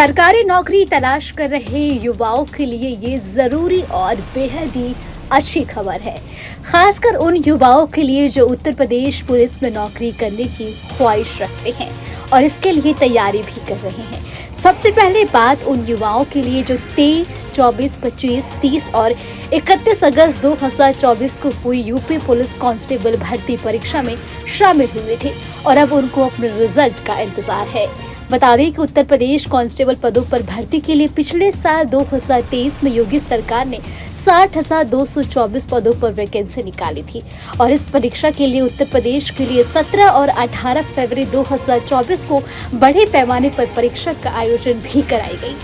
सरकारी नौकरी तलाश कर रहे युवाओं के लिए ये जरूरी और बेहद ही अच्छी खबर है, खासकर उन युवाओं के लिए जो उत्तर प्रदेश पुलिस में नौकरी करने की ख्वाहिश रखते हैं और इसके लिए तैयारी भी कर रहे हैं। सबसे पहले बात उन युवाओं के लिए जो 23, 24, 25, 30 और 31 अगस्त 2024 को हुई यूपी पुलिस कांस्टेबल भर्ती परीक्षा में शामिल हुए थे और अब उनको अपने रिजल्ट का इंतजार है। बता दें कि उत्तर प्रदेश कांस्टेबल पदों पर भर्ती के लिए पिछले साल 2023 में योगी सरकार ने 60,224 पदों पर वैकेंसी निकाली थी और इस परीक्षा के लिए उत्तर प्रदेश के लिए 17 और 18 फरवरी 2024 को बड़े पैमाने पर परीक्षा का आयोजन भी कराई गई,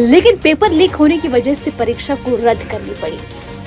लेकिन पेपर लीक होने की वजह से परीक्षा को रद्द करनी पड़ी।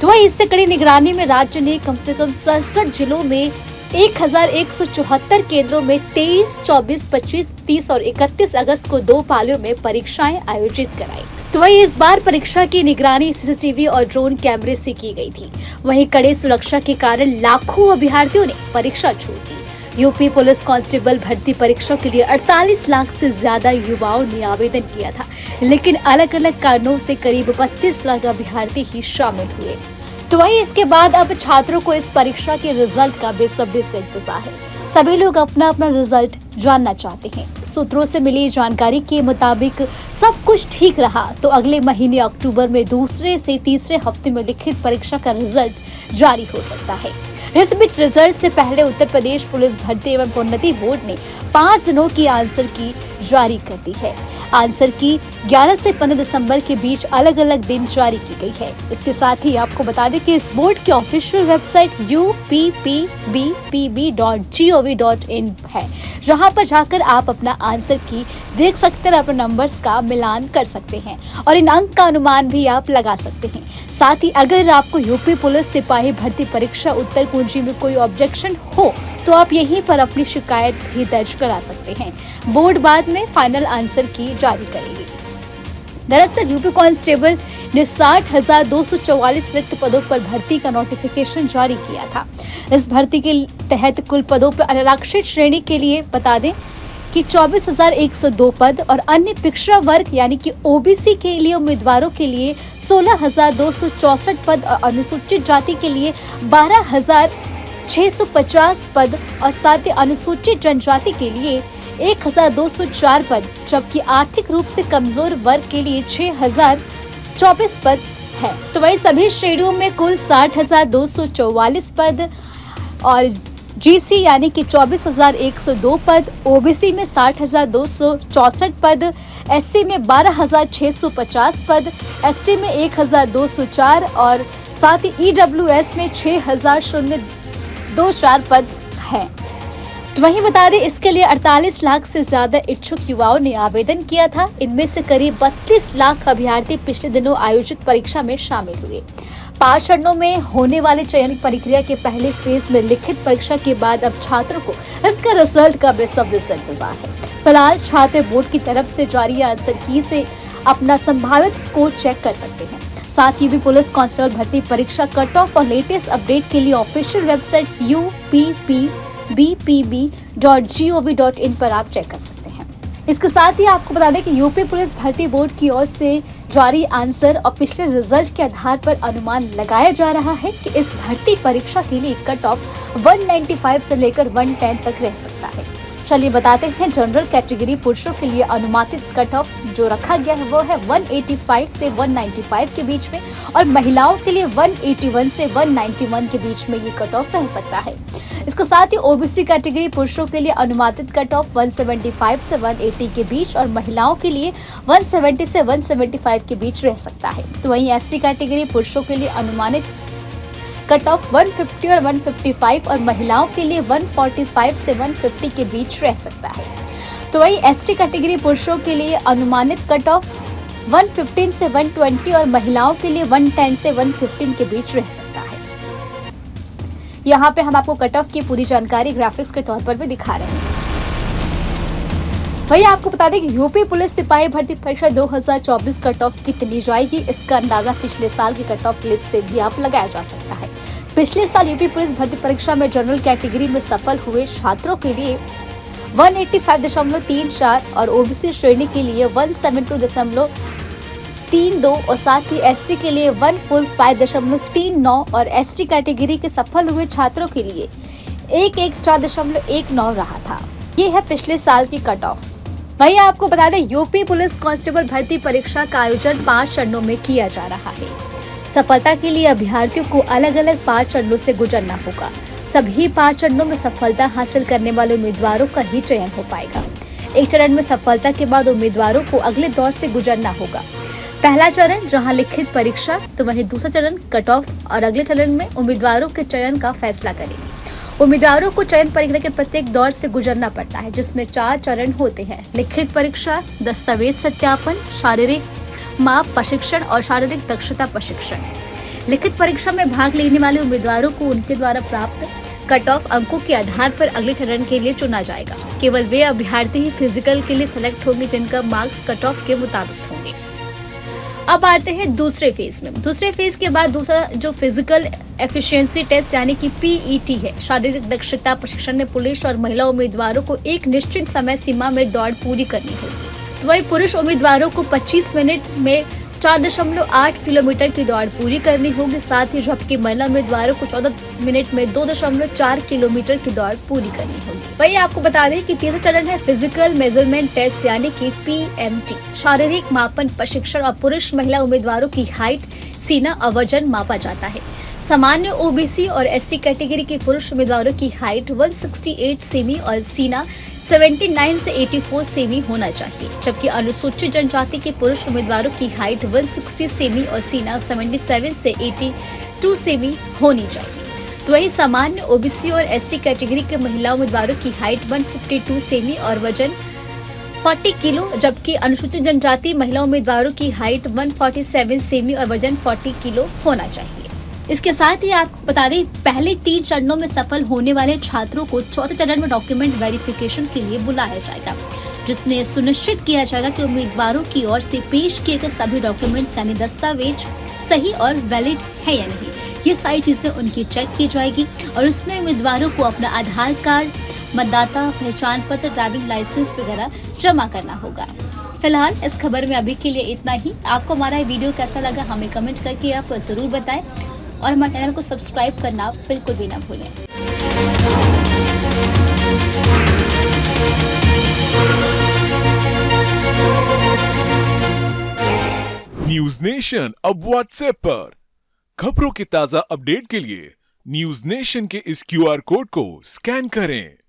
तो इससे कड़ी निगरानी में राज्य ने कम से कम 67 जिलों में 1174 केंद्रों में 23, 24, 25, 30 और 31 अगस्त को 2 पालियों में परीक्षाएं आयोजित कराई। तो वहीं इस बार परीक्षा की निगरानी सीसीटीवी और ड्रोन कैमरे से की गई थी। वहीं कड़े सुरक्षा के कारण लाखों अभ्यर्थियों ने परीक्षा छोड़ दी। यूपी पुलिस कांस्टेबल भर्ती परीक्षा के लिए 48 लाख से ज्यादा युवाओं ने आवेदन किया था, लेकिन अलग अलग कारणों से करीब 32 लाख अभ्यर्थी ही शामिल हुए। तो वहीं इसके बाद अब छात्रों को इस परीक्षा के रिजल्ट का बेसब्री से इंतजार है। सभी लोग अपना अपना रिजल्ट जानना चाहते हैं। सूत्रों से मिली जानकारी के मुताबिक सब कुछ ठीक रहा तो अगले महीने अक्टूबर में दूसरे से तीसरे हफ्ते में लिखित परीक्षा का रिजल्ट जारी हो सकता है। इस बीच रिजल्ट से पहले उत्तर प्रदेश पुलिस भर्ती एवं प्रोन्नति बोर्ड ने 5 दिनों की आंसर की जारी कर दी है। आंसर की 11 से 15 दिसंबर के बीच अलग अलग दिन जारी की गई है। इसके साथ ही आपको बता दें कि इस बोर्ड की ऑफिशियल वेबसाइट uppbbp.gov.in है, जहां पर जाकर आप अपना आंसर की देख सकते हैं, अपने नंबर्स का मिलान कर सकते हैं और इन अंक का अनुमान भी आप लगा सकते हैं। साथ ही अगर आपको यूपी पुलिस सिपाही भर्ती परीक्षा उत्तर कुंजी में कोई ऑब्जेक्शन हो तो आप यहीं पर अपनी शिकायत भी दर्ज करा सकते हैं। बोर्ड बाद में फाइनल आंसर की जारी करेगी। दरअसल यूपी कांस्टेबल ने 60,244 रिक्त पदों पर भर्ती का नोटिफिकेशन जारी किया था। इस भर्ती के तहत कुल पदों पर अनारक्षित श्रेणी के लिए बता दें कि 24,102 पद और अन्य पिछड़ा वर्ग यानी कि ओबीसी के लिए उम्मीदवारों के लिए 16,264 पद और अनुसूचित जाति के लिए 12,650 पद और साथ ही अनुसूचित जनजाति के लिए 1,204 पद, जबकि आर्थिक रूप से कमजोर वर्ग के लिए 6,024 पद है। तो वही सभी श्रेणियों में कुल 60,244 पद और जीसी यानी कि 24,102 पद, ओबीसी में 60,264 पद, एससी में 12,650 पद, एसटी में 1,204 और साथ ही ईडब्ल्यूएस में 6,024 पद हैं। तो वहीं बता दें इसके लिए 48 लाख से ज्यादा इच्छुक युवाओं ने आवेदन किया था। इनमें से करीब 32 लाख अभ्यर्थी पिछले दिनों आयोजित परीक्षा में शामिल हुए। 5 चरणों में होने वाले चयन प्रक्रिया के पहले फेज में लिखित परीक्षा के बाद अब छात्रों को इसका रिजल्ट का बेसब्री से इंतजार है। फिलहाल छात्र बोर्ड की तरफ से जारी आंसर की से अपना संभावित स्कोर चेक कर सकते हैं। साथ ही भी पुलिस कांस्टेबल भर्ती परीक्षा कट ऑफ और लेटेस्ट अपडेट के लिए ऑफिशियल वेबसाइट uppbbp.gov.in पर आप चेक कर सकते हैं। इसके साथ ही आपको बता दें कि यूपी पुलिस भर्ती बोर्ड की ओर से जारी आंसर और पिछले रिजल्ट के आधार पर अनुमान लगाया जा रहा है कि इस भर्ती परीक्षा के लिए कट ऑफ 195 से लेकर 110 तक रह सकता है। चलिए बताते हैं जनरल कैटेगरी पुरुषों के लिए अनुमानित कट ऑफ जो रखा गया है वो है 185 से 195 के बीच में और महिलाओं के लिए 181 से 191 के बीच में ये कट ऑफ रह सकता है। इसके साथ ही ओबीसी कैटेगरी पुरुषों के लिए अनुमानित कट ऑफ 175 से 180 के बीच और महिलाओं के लिए 170 से 175 के बीच रह सकता है। तो वहीं एससी कैटेगरी पुरुषों के लिए अनुमानित कट ऑफ 150 और 155 और महिलाओं के लिए 145 से 150 के बीच रह सकता है। तो वहीं एसटी कैटेगरी पुरुषों के लिए अनुमानित कट ऑफ 115 से 120 और महिलाओं के लिए 110 से 115 के बीच रह सकता है। यहाँ पे हम आपको कट ऑफ की पूरी जानकारी ग्राफिक्स के तौर पर भी दिखा रहे हैं। वही आपको बता दें कि यूपी पुलिस सिपाही भर्ती परीक्षा 2024 कट ऑफ कितनी जाएगी, इसका अंदाजा पिछले साल की कट ऑफ लिस्ट से भी आप लगाया जा सकता है। पिछले साल यूपी पुलिस भर्ती परीक्षा में जनरल कैटेगरी में सफल हुए छात्रों के लिए 185.34 और ओबीसी श्रेणी के लिए 172.32 और साथ ही एससी के लिए 145.39 और एसटी कैटेगरी के सफल हुए छात्रों के लिए 114.19 रहा था। ये है पिछले साल की कट ऑफ। वहीं आपको बता दें, यूपी पुलिस कांस्टेबल भर्ती परीक्षा का आयोजन 5 चरणों में किया जा रहा है। सफलता के लिए अभ्यर्थियों को अलग अलग 5 चरणों से गुजरना होगा। सभी 5 चरणों में सफलता हासिल करने वाले उम्मीदवारों का ही चयन हो पाएगा। एक चरण में सफलता के बाद उम्मीदवारों को अगले दौर से गुजरना होगा। पहला चरण जहां लिखित परीक्षा, तो वहीं दूसरा चरण कट ऑफ और अगले चरण में उम्मीदवारों के चयन का फैसला करेगी। उम्मीदवारों को चयन प्रक्रिया के प्रत्येक दौर से गुजरना पड़ता है, जिसमें 4 चरण होते हैं: लिखित परीक्षा, दस्तावेज सत्यापन, शारीरिक माप प्रशिक्षण और शारीरिक दक्षता प्रशिक्षण। लिखित परीक्षा में भाग लेने वाले उम्मीदवारों को उनके द्वारा प्राप्त कट ऑफ अंकों के आधार पर अगले चरण के लिए चुना जाएगा। केवल वे अभ्यर्थी ही फिजिकल के लिए सेलेक्ट होंगे जिनका मार्क्स कट ऑफ के मुताबिक होंगे। अब आते हैं दूसरे फेज में। दूसरे फेज के बाद दूसरा जो फिजिकल एफिशिएंसी टेस्ट यानी कि पीईटी है, शारीरिक दक्षता प्रशिक्षण में पुरुष और महिला उम्मीदवारों को एक निश्चित समय सीमा में दौड़ पूरी करनी होगी। तो वही पुरुष उम्मीदवारों को 25 मिनट में 4.8 किलोमीटर की दौड़ पूरी करनी होगी। साथ ही जबकि महिला उम्मीदवारों को 14 मिनट में 2.4 किलोमीटर की दौड़ पूरी करनी होगी। वही आपको बता दें कि तीसरा चरण है फिजिकल मेजरमेंट टेस्ट यानी कि पीएमटी, शारीरिक मापन प्रशिक्षण और पुरुष महिला उम्मीदवारों की हाइट, सीना और वजन मापा जाता है। सामान्य ओबीसी और एससी कैटेगरी के पुरुष उम्मीदवारों की हाइट 168 सेमी और सीना 79 से 84 सेमी होना चाहिए, जबकि अनुसूचित जनजाति के पुरुष उम्मीदवारों की हाइट 160 सेमी और सीना 77 से 82 सेमी होनी चाहिए। तो वही सामान्य ओबीसी और एससी कैटेगरी के महिला उम्मीदवारों की हाइट 152 सेमी और वजन 40 किलो, जबकि अनुसूचित जनजाति महिला उम्मीदवारों की हाइट 147 सेमी और वजन 40 किलो होना चाहिए। इसके साथ ही आपको बता दें, पहले 3 चरणों में सफल होने वाले छात्रों को चौथे चरण में डॉक्यूमेंट वेरिफिकेशन के लिए बुलाया जाएगा, जिसमें सुनिश्चित किया जाएगा कि उम्मीदवारों की ओर से पेश किए गए सभी डॉक्यूमेंट्स यानी दस्तावेज सही और वैलिड है या नहीं। ये सारी चीजें उनकी चेक की जाएगी और उसमें उम्मीदवारों को अपना आधार कार्ड, मतदाता पहचान पत्र, ड्राइविंग लाइसेंस वगैरह जमा करना होगा। फिलहाल इस खबर में अभी के लिए इतना ही। आपको हमारा ये वीडियो कैसा लगा हमें कमेंट करके आप जरूर बताएं और हमारे चैनल को सब्सक्राइब करना बिल्कुल भी ना भूलें। न्यूज नेशन अब व्हाट्सएप पर खबरों के ताजा अपडेट के लिए न्यूज नेशन के इस क्यूआर कोड को स्कैन करें।